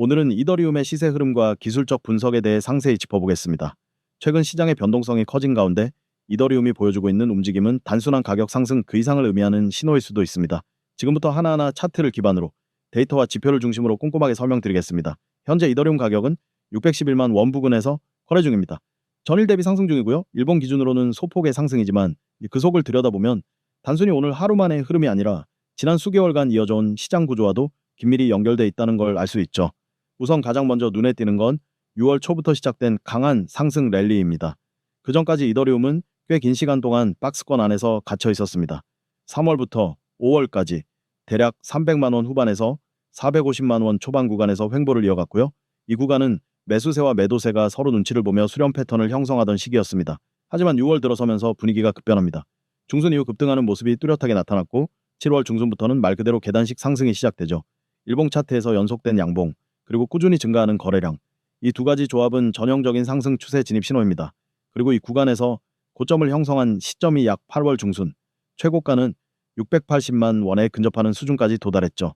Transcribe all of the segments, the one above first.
오늘은 이더리움의 시세 흐름과 기술적 분석에 대해 상세히 짚어보겠습니다. 최근 시장의 변동성이 커진 가운데 이더리움이 보여주고 있는 움직임은 단순한 가격 상승 그 이상을 의미하는 신호일 수도 있습니다. 지금부터 하나하나 차트를 기반으로 데이터와 지표를 중심으로 꼼꼼하게 설명드리겠습니다. 현재 이더리움 가격은 611만 원 부근에서 거래 중입니다. 전일 대비 상승 중이고요. 일본 기준으로는 소폭의 상승이지만 그 속을 들여다보면 단순히 오늘 하루만의 흐름이 아니라 지난 수개월간 이어져온 시장 구조와도 긴밀히 연결돼 있다는 걸 알 수 있죠. 우선 가장 먼저 눈에 띄는 건 6월 초부터 시작된 강한 상승 랠리입니다. 그 전까지 이더리움은 꽤 긴 시간 동안 박스권 안에서 갇혀 있었습니다. 3월부터 5월까지 대략 300만 원 후반에서 450만 원 초반 구간에서 횡보를 이어갔고요. 이 구간은 매수세와 매도세가 서로 눈치를 보며 수렴 패턴을 형성하던 시기였습니다. 하지만 6월 들어서면서 분위기가 급변합니다. 중순 이후 급등하는 모습이 뚜렷하게 나타났고 7월 중순부터는 말 그대로 계단식 상승이 시작되죠. 일봉 차트에서 연속된 양봉, 그리고 꾸준히 증가하는 거래량, 이 두 가지 조합은 전형적인 상승 추세 진입 신호입니다. 그리고 이 구간에서 고점을 형성한 시점이 약 8월 중순, 최고가는 680만 원에 근접하는 수준까지 도달했죠.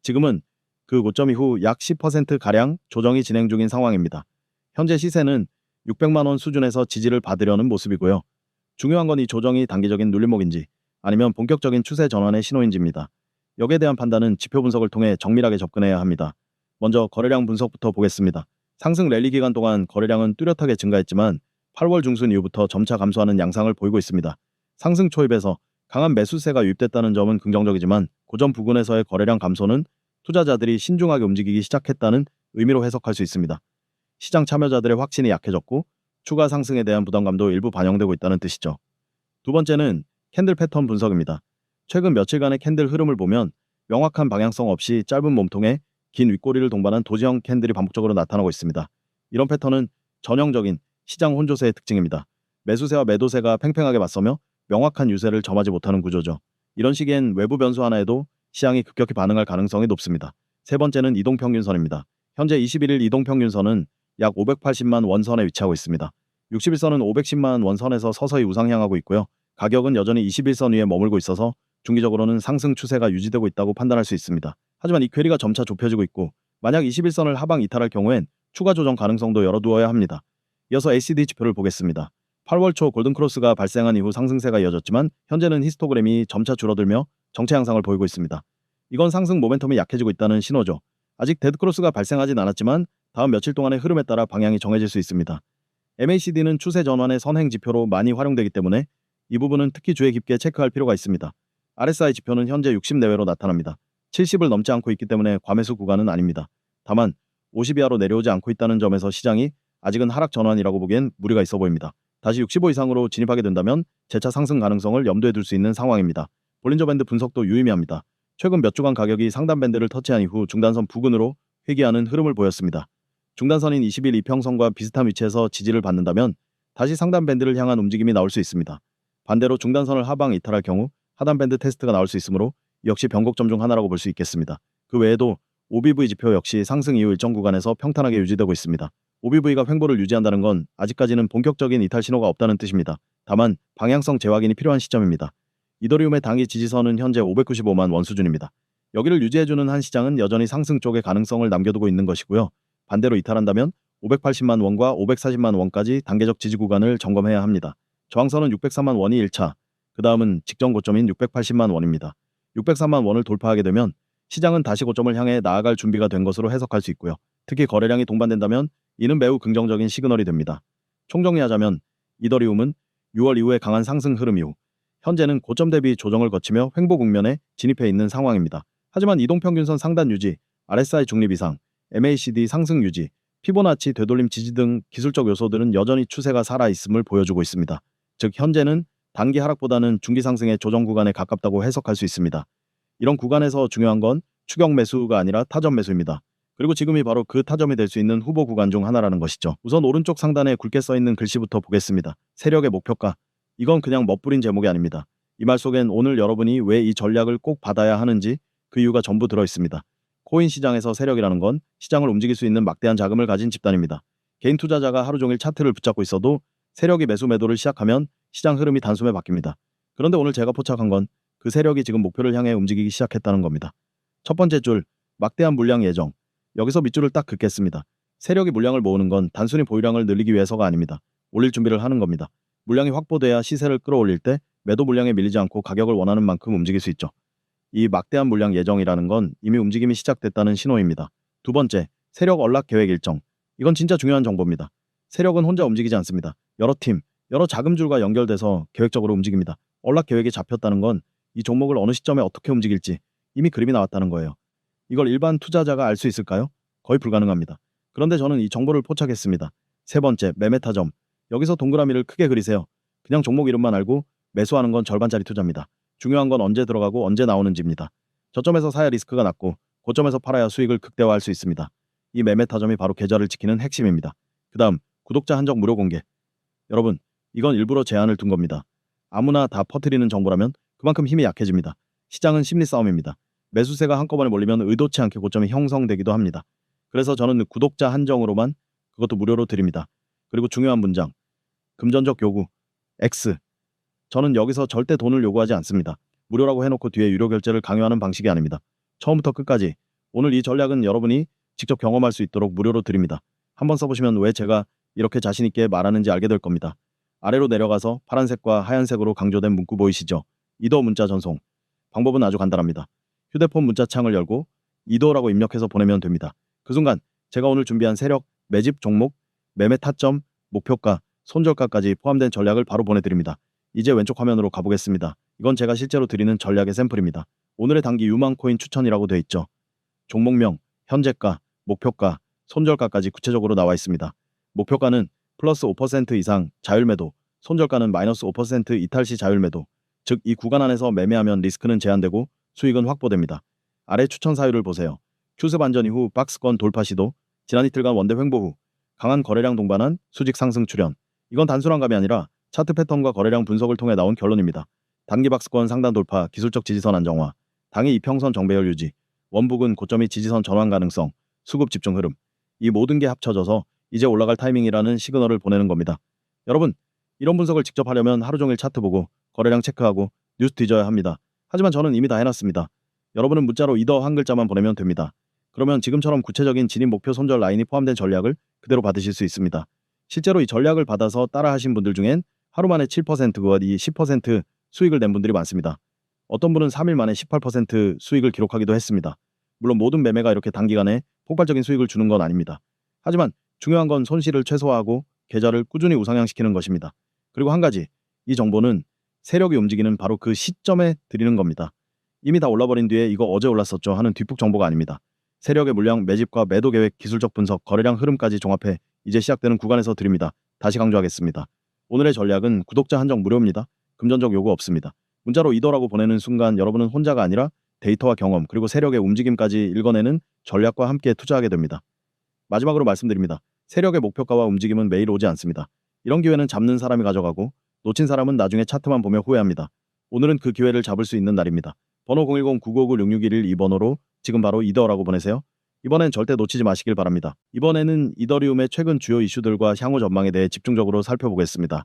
지금은 그 고점 이후 약 10%가량 조정이 진행 중인 상황입니다. 현재 시세는 600만 원 수준에서 지지를 받으려는 모습이고요. 중요한 건 이 조정이 단기적인 눌림목인지 아니면 본격적인 추세 전환의 신호인지입니다. 여기에 대한 판단은 지표 분석을 통해 정밀하게 접근해야 합니다. 먼저 거래량 분석부터 보겠습니다. 상승 랠리 기간 동안 거래량은 뚜렷하게 증가했지만 8월 중순 이후부터 점차 감소하는 양상을 보이고 있습니다. 상승 초입에서 강한 매수세가 유입됐다는 점은 긍정적이지만 고점 부근에서의 거래량 감소는 투자자들이 신중하게 움직이기 시작했다는 의미로 해석할 수 있습니다. 시장 참여자들의 확신이 약해졌고 추가 상승에 대한 부담감도 일부 반영되고 있다는 뜻이죠. 두 번째는 캔들 패턴 분석입니다. 최근 며칠간의 캔들 흐름을 보면 명확한 방향성 없이 짧은 몸통에 긴 윗꼬리를 동반한 도지형 캔들이 반복적으로 나타나고 있습니다. 이런 패턴은 전형적인 시장 혼조세의 특징입니다. 매수세와 매도세가 팽팽하게 맞서며 명확한 유세를 점하지 못하는 구조죠. 이런 시기엔 외부 변수 하나에도 시장이 급격히 반응할 가능성이 높습니다. 세 번째는 이동평균선입니다. 현재 21일 이동평균선은 약 580만 원선에 위치하고 있습니다. 60일선은 510만 원선에서 서서히 우상향하고 있고요. 가격은 여전히 21선 위에 머물고 있어서 중기적으로는 상승 추세가 유지되고 있다고 판단할 수 있습니다. 하지만 이 괴리가 점차 좁혀지고 있고 만약 21선을 하방 이탈할 경우엔 추가 조정 가능성도 열어두어야 합니다. 이어서 ACD 지표를 보겠습니다. 8월 초 골든크로스가 발생한 이후 상승세가 이어졌지만 현재는 히스토그램이 점차 줄어들며 정체 양상을 보이고 있습니다. 이건 상승 모멘텀이 약해지고 있다는 신호죠. 아직 데드크로스가 발생하진 않았지만 다음 며칠 동안의 흐름에 따라 방향이 정해질 수 있습니다. MACD는 추세 전환의 선행 지표로 많이 활용되기 때문에 이 부분은 특히 주의 깊게 체크할 필요가 있습니다. RSI 지표는 현재 60 내외로 나타납니다. 70을 넘지 않고 있기 때문에 과매수 구간은 아닙니다. 다만 50 이하로 내려오지 않고 있다는 점에서 시장이 아직은 하락 전환이라고 보기엔 무리가 있어 보입니다. 다시 65 이상으로 진입하게 된다면 재차 상승 가능성을 염두에 둘 수 있는 상황입니다. 볼린저 밴드 분석도 유의미합니다. 최근 몇 주간 가격이 상단 밴드를 터치한 이후 중단선 부근으로 회귀하는 흐름을 보였습니다. 중단선인 20일 이평선과 비슷한 위치에서 지지를 받는다면 다시 상단 밴드를 향한 움직임이 나올 수 있습니다. 반대로 중단선을 하방 이탈할 경우 하단 밴드 테스트가 나올 수 있으므로 역시 변곡점 중 하나라고 볼 수 있겠습니다. 그 외에도 OBV 지표 역시 상승 이후 일정 구간에서 평탄하게 유지되고 있습니다. OBV가 횡보를 유지한다는 건 아직까지는 본격적인 이탈 신호가 없다는 뜻입니다. 다만 방향성 재확인이 필요한 시점입니다. 이더리움의 단기 지지선은 현재 595만 원 수준입니다. 여기를 유지해주는 한 시장은 여전히 상승 쪽에 가능성을 남겨두고 있는 것이고요. 반대로 이탈한다면 580만 원과 540만 원까지 단계적 지지 구간을 점검해야 합니다. 저항선은 603만 원이 1차, 그 다음은 직전 고점인 680만 원입니다. 603만 원을 돌파하게 되면 시장은 다시 고점을 향해 나아갈 준비가 된 것으로 해석할 수 있고요. 특히 거래량이 동반된다면 이는 매우 긍정적인 시그널이 됩니다. 총정리하자면 이더리움은 6월 이후의 강한 상승 흐름 이후 현재는 고점 대비 조정을 거치며 횡보 국면에 진입해 있는 상황입니다. 하지만 이동평균선 상단 유지, RSI 중립 이상, MACD 상승 유지, 피보나치 되돌림 지지 등 기술적 요소들은 여전히 추세가 살아있음을 보여주고 있습니다. 즉 현재는 단기 하락보다는 중기 상승의 조정 구간에 가깝다고 해석할 수 있습니다. 이런 구간에서 중요한 건 추격 매수가 아니라 타점 매수입니다. 그리고 지금이 바로 그 타점이 될 수 있는 후보 구간 중 하나라는 것이죠. 우선 오른쪽 상단에 굵게 써있는 글씨부터 보겠습니다. 세력의 목표가. 이건 그냥 멋부린 제목이 아닙니다. 이 말 속엔 오늘 여러분이 왜 이 전략을 꼭 받아야 하는지 그 이유가 전부 들어있습니다. 코인 시장에서 세력이라는 건 시장을 움직일 수 있는 막대한 자금을 가진 집단입니다. 개인 투자자가 하루 종일 차트를 붙잡고 있어도 세력이 매수 매도를 시작하면 시장 흐름이 단숨에 바뀝니다. 그런데 오늘 제가 포착한 건 그 세력이 지금 목표를 향해 움직이기 시작했다는 겁니다. 첫 번째 줄, 막대한 물량 예정. 여기서 밑줄을 딱 긋겠습니다. 세력이 물량을 모으는 건 단순히 보유량을 늘리기 위해서가 아닙니다. 올릴 준비를 하는 겁니다. 물량이 확보돼야 시세를 끌어올릴 때 매도 물량에 밀리지 않고 가격을 원하는 만큼 움직일 수 있죠. 이 막대한 물량 예정이라는 건 이미 움직임이 시작됐다는 신호입니다. 두 번째, 세력 언락 계획 일정. 이건 진짜 중요한 정보입니다. 세력은 혼자 움직이지 않습니다. 여러 팀, 여러 자금줄과 연결돼서 계획적으로 움직입니다. 언락 계획이 잡혔다는 건 이 종목을 어느 시점에 어떻게 움직일지 이미 그림이 나왔다는 거예요. 이걸 일반 투자자가 알 수 있을까요? 거의 불가능합니다. 그런데 저는 이 정보를 포착했습니다. 세 번째, 매매 타점. 여기서 동그라미를 크게 그리세요. 그냥 종목 이름만 알고 매수하는 건 절반짜리 투자입니다. 중요한 건 언제 들어가고 언제 나오는지입니다. 저점에서 사야 리스크가 낮고 고점에서 팔아야 수익을 극대화할 수 있습니다. 이 매매 타점이 바로 계좌를 지키는 핵심입니다. 그 다음, 구독자 한정 무료 공개. 여러분, 이건 일부러 제한을 둔 겁니다. 아무나 다 퍼뜨리는 정보라면 그만큼 힘이 약해집니다. 시장은 심리 싸움입니다. 매수세가 한꺼번에 몰리면 의도치 않게 고점이 형성되기도 합니다. 그래서 저는 구독자 한정으로만 그것도 무료로 드립니다. 그리고 중요한 문장. 금전적 요구. X. 저는 여기서 절대 돈을 요구하지 않습니다. 무료라고 해놓고 뒤에 유료 결제를 강요하는 방식이 아닙니다. 처음부터 끝까지 오늘 이 전략은 여러분이 직접 경험할 수 있도록 무료로 드립니다. 한번 써보시면 왜 제가 이렇게 자신있게 말하는지 알게 될 겁니다. 아래로 내려가서 파란색과 하얀색으로 강조된 문구 보이시죠? 이더 문자 전송. 방법은 아주 간단합니다. 휴대폰 문자창을 열고 이더라고 입력해서 보내면 됩니다. 그 순간 제가 오늘 준비한 세력, 매집 종목, 매매 타점, 목표가, 손절가까지 포함된 전략을 바로 보내드립니다. 이제 왼쪽 화면으로 가보겠습니다. 이건 제가 실제로 드리는 전략의 샘플입니다. 오늘의 단기 유망코인 추천이라고 되어 있죠. 종목명, 현재가, 목표가, 손절가까지 구체적으로 나와 있습니다. 목표가는 플러스 5% 이상 자율매도, 손절가는 마이너스 5% 이탈시 자율매도, 즉 이 구간 안에서 매매하면 리스크는 제한되고 수익은 확보됩니다. 아래 추천 사유를 보세요. 추세 반전 이후 박스권 돌파 시도, 지난 이틀간 원대 횡보 후 강한 거래량 동반한 수직 상승 출현. 이건 단순한 감이 아니라 차트 패턴과 거래량 분석을 통해 나온 결론입니다. 단기 박스권 상단 돌파, 기술적 지지선 안정화, 당일 이평선 정배열 유지, 원북은 고점이 지지선 전환 가능성, 수급 집중 흐름. 이 모든 게 합쳐져서 이제 올라갈 타이밍이라는 시그널을 보내는 겁니다. 여러분, 이런 분석을 직접 하려면 하루 종일 차트 보고 거래량 체크하고 뉴스 뒤져야 합니다. 하지만 저는 이미 다 해놨습니다. 여러분은 문자로 이더 한 글자만 보내면 됩니다. 그러면 지금처럼 구체적인 진입 목표 손절 라인이 포함된 전략을 그대로 받으실 수 있습니다. 실제로 이 전략을 받아서 따라 하신 분들 중엔 하루 만에 7%와 이 10% 수익을 낸 분들이 많습니다. 어떤 분은 3일 만에 18% 수익을 기록하기도 했습니다. 물론 모든 매매가 이렇게 단기간에 폭발적인 수익을 주는 건 아닙니다. 하지만 중요한 건 손실을 최소화하고 계좌를 꾸준히 우상향시키는 것입니다. 그리고 한 가지, 이 정보는 세력이 움직이는 바로 그 시점에 드리는 겁니다. 이미 다 올라버린 뒤에 이거 어제 올랐었죠 하는 뒷북 정보가 아닙니다. 세력의 물량, 매집과 매도 계획, 기술적 분석, 거래량 흐름까지 종합해 이제 시작되는 구간에서 드립니다. 다시 강조하겠습니다. 오늘의 전략은 구독자 한정 무료입니다. 금전적 요구 없습니다. 문자로 이더라고 보내는 순간 여러분은 혼자가 아니라 데이터와 경험 그리고 세력의 움직임까지 읽어내는 전략과 함께 투자하게 됩니다. 마지막으로 말씀드립니다. 세력의 목표가와 움직임은 매일 오지 않습니다. 이런 기회는 잡는 사람이 가져가고 놓친 사람은 나중에 차트만 보며 후회합니다. 오늘은 그 기회를 잡을 수 있는 날입니다. 번호 010-999-6611 이 번호로 지금 바로 이더라고 보내세요. 이번엔 절대 놓치지 마시길 바랍니다. 이번에는 이더리움의 최근 주요 이슈들과 향후 전망에 대해 집중적으로 살펴보겠습니다.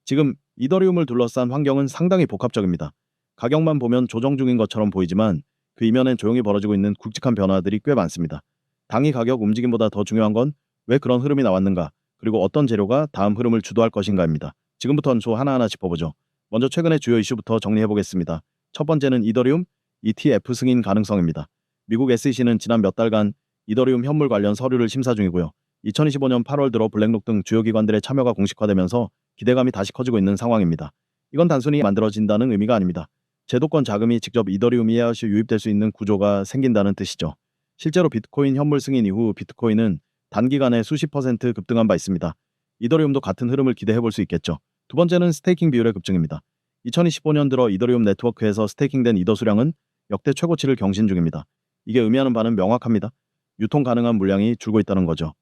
지금 이더리움을 둘러싼 환경은 상당히 복합적입니다. 가격만 보면 조정 중인 것처럼 보이지만 그 이면엔 조용히 벌어지고 있는 굵직한 변화들이 꽤 많습니다. 당일 가격 움직임보다 더 중요한 건 왜 그런 흐름이 나왔는가, 그리고 어떤 재료가 다음 흐름을 주도할 것인가입니다. 지금부터는 소 하나하나 짚어보죠. 먼저 최근의 주요 이슈부터 정리해보겠습니다. 첫 번째는 이더리움 ETF 승인 가능성입니다. 미국 SEC는 지난 몇 달간 이더리움 현물 관련 서류를 심사 중이고요. 2025년 8월 들어 블랙록 등 주요 기관들의 참여가 공식화되면서 기대감이 다시 커지고 있는 상황입니다. 이건 단순히 만들어진다는 의미가 아닙니다. 제도권 자금이 직접 이더리움 이해아웃이 유입될 수 있는 구조가 생긴다는 뜻이죠. 실제로 비트코인 현물 승인 이후 비트코인은 단기간에 수십 퍼센트 급등한 바 있습니다. 이더리움도 같은 흐름을 기대해 볼 수 있겠죠. 두 번째는 스테이킹 비율의 급증입니다. 2025년 들어 이더리움 네트워크에서 스테이킹된 이더 수량은 역대 최고치를 경신 중입니다. 이게 의미하는 바는 명확합니다. 유통 가능한 물량이 줄고 있다는 거죠.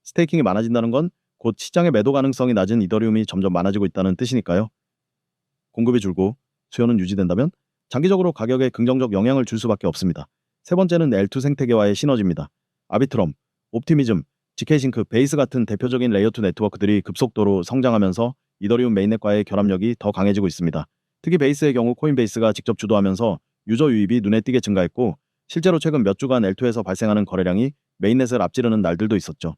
스테이킹이 많아진다는 건 곧 시장의 매도 가능성이 낮은 이더리움이 점점 많아지고 있다는 뜻이니까요. 공급이 줄고 수요는 유지된다면 장기적으로 가격에 긍정적 영향을 줄 수밖에 없습니다. 세 번째는 L2 생태계와의 시너지입니다. 아비트럼, 옵티미즘, 지케이싱크, 베이스 같은 대표적인 레이어2 네트워크들이 급속도로 성장하면서 이더리움 메인넷과의 결합력이 더 강해지고 있습니다. 특히 베이스의 경우 코인베이스가 직접 주도하면서 유저 유입이 눈에 띄게 증가했고 실제로 최근 몇 주간 L2에서 발생하는 거래량이 메인넷을 앞지르는 날들도 있었죠.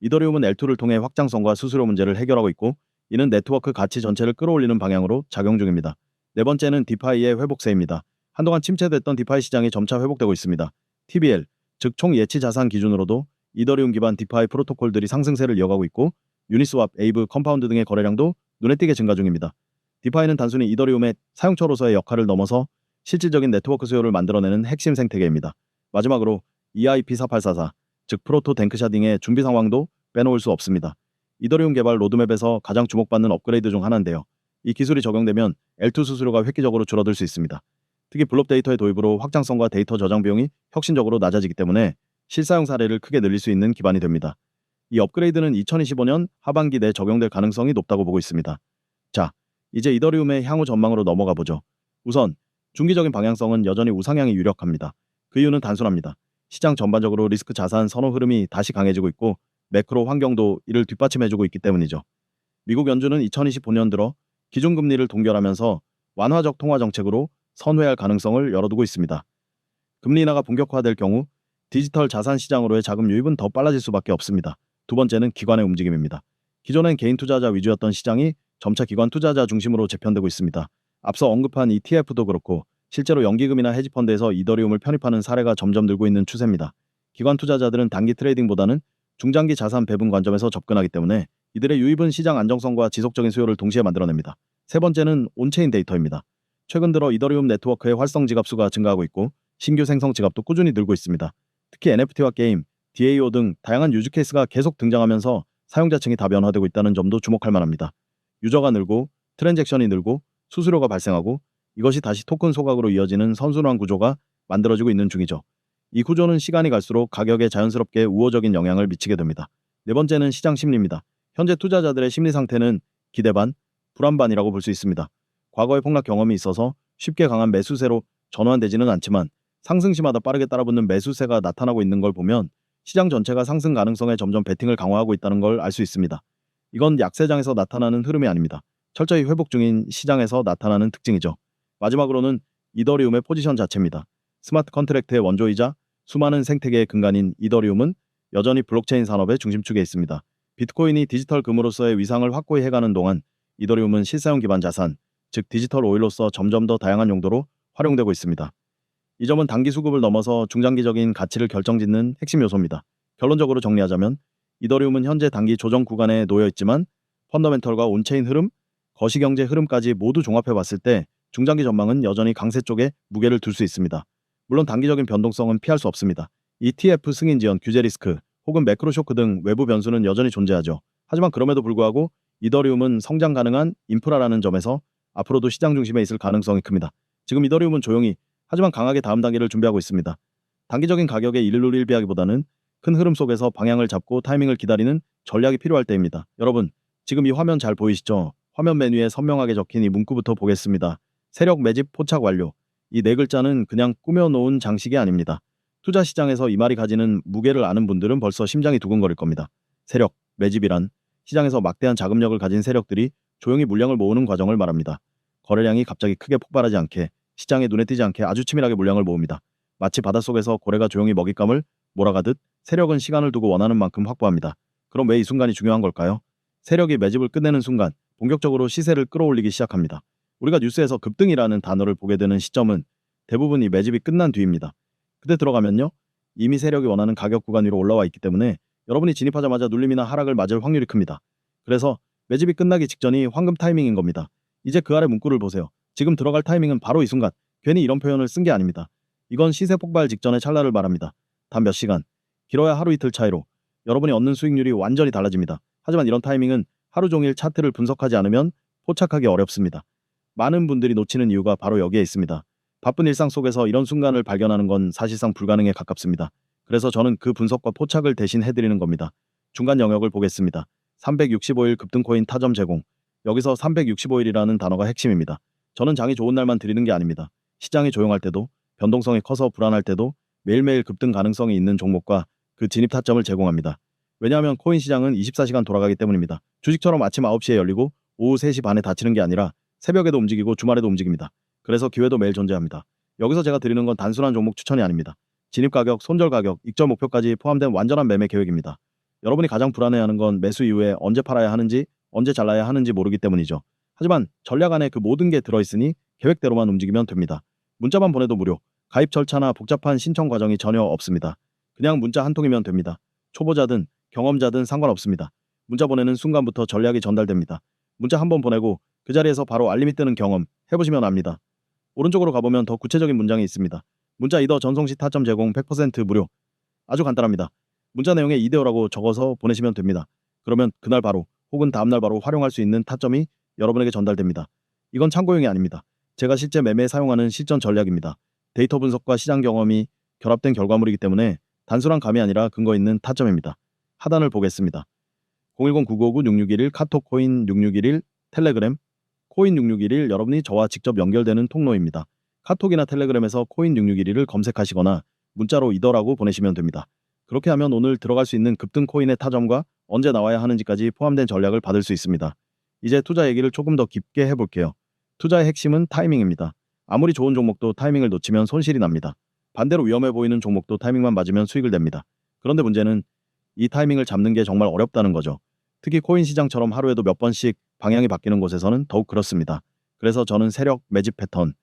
이더리움은 L2를 통해 확장성과 수수료 문제를 해결하고 있고 이는 네트워크 가치 전체를 끌어올리는 방향으로 작용 중입니다. 네 번째는 디파이의 회복세입니다. 한동안 침체됐던 디파이 시장이 점차 회복되고 있습니다. TBL, 즉 총 예치 자산 기준으로도 이더리움 기반 디파이 프로토콜들이 상승세를 이어가고 있고 유니스왑, 에이브, 컴파운드 등의 거래량도 눈에 띄게 증가 중입니다. 디파이는 단순히 이더리움의 사용처로서의 역할을 넘어서 실질적인 네트워크 수요를 만들어내는 핵심 생태계입니다. 마지막으로 EIP4844, 즉 프로토 댕크샤딩의 준비 상황도 빼놓을 수 없습니다. 이더리움 개발 로드맵에서 가장 주목받는 업그레이드 중 하나인데요. 이 기술이 적용되면 L2 수수료가 획기적으로 줄어들 수 있습니다. 특히 블록 데이터의 도입으로 확장성과 데이터 저장 비용이 혁신적으로 낮아지기 때문에 실사용 사례를 크게 늘릴 수 있는 기반이 됩니다. 이 업그레이드는 2025년 하반기 내 적용될 가능성이 높다고 보고 있습니다. 자, 이제 이더리움의 향후 전망으로 넘어가 보죠. 우선 중기적인 방향성은 여전히 우상향이 유력합니다. 그 이유는 단순합니다. 시장 전반적으로 리스크 자산 선호 흐름이 다시 강해지고 있고 매크로 환경도 이를 뒷받침해주고 있기 때문이죠. 미국 연준은 2025년 들어 기준금리를 동결하면서 완화적 통화 정책으로 선회할 가능성을 열어두고 있습니다. 금리 인하가 본격화될 경우 디지털 자산 시장으로의 자금 유입은 더 빨라질 수밖에 없습니다. 두 번째는 기관의 움직임입니다. 기존엔 개인 투자자 위주였던 시장이 점차 기관 투자자 중심으로 재편되고 있습니다. 앞서 언급한 ETF도 그렇고 실제로 연기금이나 헤지펀드에서 이더리움을 편입하는 사례가 점점 늘고 있는 추세입니다. 기관 투자자들은 단기 트레이딩보다는 중장기 자산 배분 관점에서 접근하기 때문에 이들의 유입은 시장 안정성과 지속적인 수요를 동시에 만들어냅니다. 세 번째는 온체인 데이터입니다. 최근 들어 이더리움 네트워크의 활성 지갑 수가 증가하고 있고 신규 생성 지갑도 꾸준히 늘고 있습니다. 특히 NFT와 게임, DAO 등 다양한 유즈 케이스가 계속 등장하면서 사용자층이 다변화되고 있다는 점도 주목할 만합니다. 유저가 늘고 트랜잭션이 늘고 수수료가 발생하고 이것이 다시 토큰 소각으로 이어지는 선순환 구조가 만들어지고 있는 중이죠. 이 구조는 시간이 갈수록 가격에 자연스럽게 우호적인 영향을 미치게 됩니다. 네 번째는 시장 심리입니다. 현재 투자자들의 심리 상태는 기대 반, 불안 반이라고 볼 수 있습니다. 과거의 폭락 경험이 있어서 쉽게 강한 매수세로 전환되지는 않지만 상승시마다 빠르게 따라붙는 매수세가 나타나고 있는 걸 보면 시장 전체가 상승 가능성에 점점 베팅을 강화하고 있다는 걸 알 수 있습니다. 이건 약세장에서 나타나는 흐름이 아닙니다. 철저히 회복 중인 시장에서 나타나는 특징이죠. 마지막으로는 이더리움의 포지션 자체입니다. 스마트 컨트랙트의 원조이자 수많은 생태계의 근간인 이더리움은 여전히 블록체인 산업의 중심축에 있습니다. 비트코인이 디지털 금으로서의 위상을 확고히 해가는 동안 이더리움은 실사용 기반 자산, 즉 디지털 오일로서 점점 더 다양한 용도로 활용되고 있습니다. 이 점은 단기 수급을 넘어서 중장기적인 가치를 결정짓는 핵심 요소입니다. 결론적으로 정리하자면 이더리움은 현재 단기 조정 구간에 놓여 있지만 펀더멘털과 온체인 흐름, 거시경제 흐름까지 모두 종합해 봤을 때 중장기 전망은 여전히 강세 쪽에 무게를 둘 수 있습니다. 물론 단기적인 변동성은 피할 수 없습니다. ETF 승인 지연, 규제 리스크, 혹은 매크로 쇼크 등 외부 변수는 여전히 존재하죠. 하지만 그럼에도 불구하고 이더리움은 성장 가능한 인프라라는 점에서 앞으로도 시장 중심에 있을 가능성이 큽니다. 지금 이더리움은 조용히 하지만 강하게 다음 단계를 준비하고 있습니다. 단기적인 가격에 일루일비하기보다는 큰 흐름 속에서 방향을 잡고 타이밍을 기다리는 전략이 필요할 때입니다. 여러분, 지금 이 화면 잘 보이시죠? 화면 메뉴에 선명하게 적힌 이 문구부터 보겠습니다. 세력 매집 포착 완료. 이 네 글자는 그냥 꾸며놓은 장식이 아닙니다. 투자 시장에서 이 말이 가지는 무게를 아는 분들은 벌써 심장이 두근거릴 겁니다. 세력, 매집이란 시장에서 막대한 자금력을 가진 세력들이 조용히 물량을 모으는 과정을 말합니다. 거래량이 갑자기 크게 폭발하지 않게, 시장에 눈에 띄지 않게 아주 치밀하게 물량을 모읍니다. 마치 바닷속에서 고래가 조용히 먹잇감을 몰아가듯 세력은 시간을 두고 원하는 만큼 확보합니다. 그럼 왜 이 순간이 중요한 걸까요? 세력이 매집을 끝내는 순간 본격적으로 시세를 끌어올리기 시작합니다. 우리가 뉴스에서 급등이라는 단어를 보게 되는 시점은 대부분 이 매집이 끝난 뒤입니다. 그때 들어가면요, 이미 세력이 원하는 가격 구간 위로 올라와 있기 때문에 여러분이 진입하자마자 눌림이나 하락을 맞을 확률이 큽니다. 그래서 매집이 끝나기 직전이 황금 타이밍인 겁니다. 이제 그 아래 문구를 보세요. 지금 들어갈 타이밍은 바로 이 순간. 괜히 이런 표현을 쓴 게 아닙니다. 이건 시세 폭발 직전의 찰나를 말합니다. 단 몇 시간, 길어야 하루 이틀 차이로 여러분이 얻는 수익률이 완전히 달라집니다. 하지만 이런 타이밍은 하루 종일 차트를 분석하지 않으면 포착하기 어렵습니다. 많은 분들이 놓치는 이유가 바로 여기에 있습니다. 바쁜 일상 속에서 이런 순간을 발견하는 건 사실상 불가능에 가깝습니다. 그래서 저는 그 분석과 포착을 대신 해드리는 겁니다. 중간 영역을 보겠습니다. 365일 급등코인 타점 제공. 여기서 365일이라는 단어가 핵심입니다. 저는 장이 좋은 날만 드리는 게 아닙니다. 시장이 조용할 때도, 변동성이 커서 불안할 때도 매일매일 급등 가능성이 있는 종목과 그 진입 타점을 제공합니다. 왜냐하면 코인 시장은 24시간 돌아가기 때문입니다. 주식처럼 아침 9시에 열리고 오후 3시 반에 닫히는 게 아니라 새벽에도 움직이고 주말에도 움직입니다. 그래서 기회도 매일 존재합니다. 여기서 제가 드리는 건 단순한 종목 추천이 아닙니다. 진입 가격, 손절 가격, 익절 목표까지 포함된 완전한 매매 계획입니다. 여러분이 가장 불안해하는 건 매수 이후에 언제 팔아야 하는지, 언제 잘라야 하는지 모르기 때문이죠. 하지만 전략 안에 그 모든 게 들어있으니 계획대로만 움직이면 됩니다. 문자만 보내도 무료, 가입 절차나 복잡한 신청 과정이 전혀 없습니다. 그냥 문자 한 통이면 됩니다. 초보자든 경험자든 상관없습니다. 문자 보내는 순간부터 전략이 전달됩니다. 문자 한 번 보내고 그 자리에서 바로 알림이 뜨는 경험 해보시면 압니다. 오른쪽으로 가보면 더 구체적인 문장이 있습니다. 문자 이더 전송 시 타점 제공 100% 무료. 아주 간단합니다. 문자 내용에 이데오라고 적어서 보내시면 됩니다. 그러면 그날 바로 혹은 다음날 바로 활용할 수 있는 타점이 여러분에게 전달됩니다. 이건 참고용이 아닙니다. 제가 실제 매매에 사용하는 실전 전략입니다. 데이터 분석과 시장 경험이 결합된 결과물이기 때문에 단순한 감이 아니라 근거 있는 타점입니다. 하단을 보겠습니다. 010-9959-6611 카톡 코인 6611 텔레그램 코인 6611 여러분이 저와 직접 연결되는 통로입니다. 카톡이나 텔레그램에서 코인 6611을 검색하시거나 문자로 이더라고 보내시면 됩니다. 그렇게 하면 오늘 들어갈 수 있는 급등 코인의 타점과 언제 나와야 하는지까지 포함된 전략을 받을 수 있습니다. 이제 투자 얘기를 조금 더 깊게 해볼게요. 투자의 핵심은 타이밍입니다. 아무리 좋은 종목도 타이밍을 놓치면 손실이 납니다. 반대로 위험해 보이는 종목도 타이밍만 맞으면 수익을 냅니다. 그런데 문제는 이 타이밍을 잡는 게 정말 어렵다는 거죠. 특히 코인 시장처럼 하루에도 몇 번씩 방향이 바뀌는 곳에서는 더욱 그렇습니다. 그래서 저는 세력, 매집 패턴,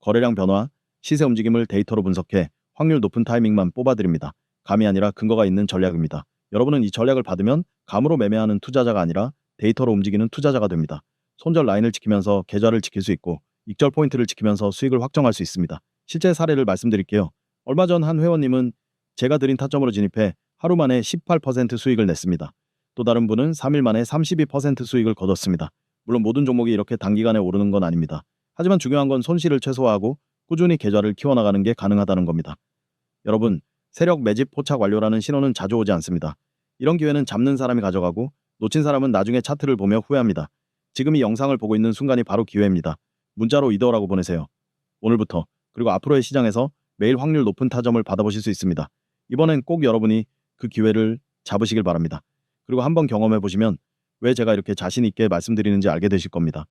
거래량 변화, 시세 움직임을 데이터로 분석해 확률 높은 타이밍만 뽑아드립니다. 감이 아니라 근거가 있는 전략입니다. 여러분은 이 전략을 받으면 감으로 매매하는 투자자가 아니라 데이터로 움직이는 투자자가 됩니다. 손절 라인을 지키면서 계좌를 지킬 수 있고 익절 포인트를 지키면서 수익을 확정할 수 있습니다. 실제 사례를 말씀드릴게요. 얼마 전 한 회원님은 제가 드린 타점으로 진입해 하루 만에 18% 수익을 냈습니다. 또 다른 분은 3일 만에 32% 수익을 거뒀습니다. 물론 모든 종목이 이렇게 단기간에 오르는 건 아닙니다. 하지만 중요한 건 손실을 최소화하고 꾸준히 계좌를 키워나가는 게 가능하다는 겁니다. 여러분, 세력 매집 포착 완료라는 신호는 자주 오지 않습니다. 이런 기회는 잡는 사람이 가져가고 놓친 사람은 나중에 차트를 보며 후회합니다. 지금 이 영상을 보고 있는 순간이 바로 기회입니다. 문자로 이더라고 보내세요. 오늘부터 그리고 앞으로의 시장에서 매일 확률 높은 타점을 받아보실 수 있습니다. 이번엔 꼭 여러분이 그 기회를 잡으시길 바랍니다. 그리고 한번 경험해 보시면 왜 제가 이렇게 자신 있게 말씀드리는지 알게 되실 겁니다.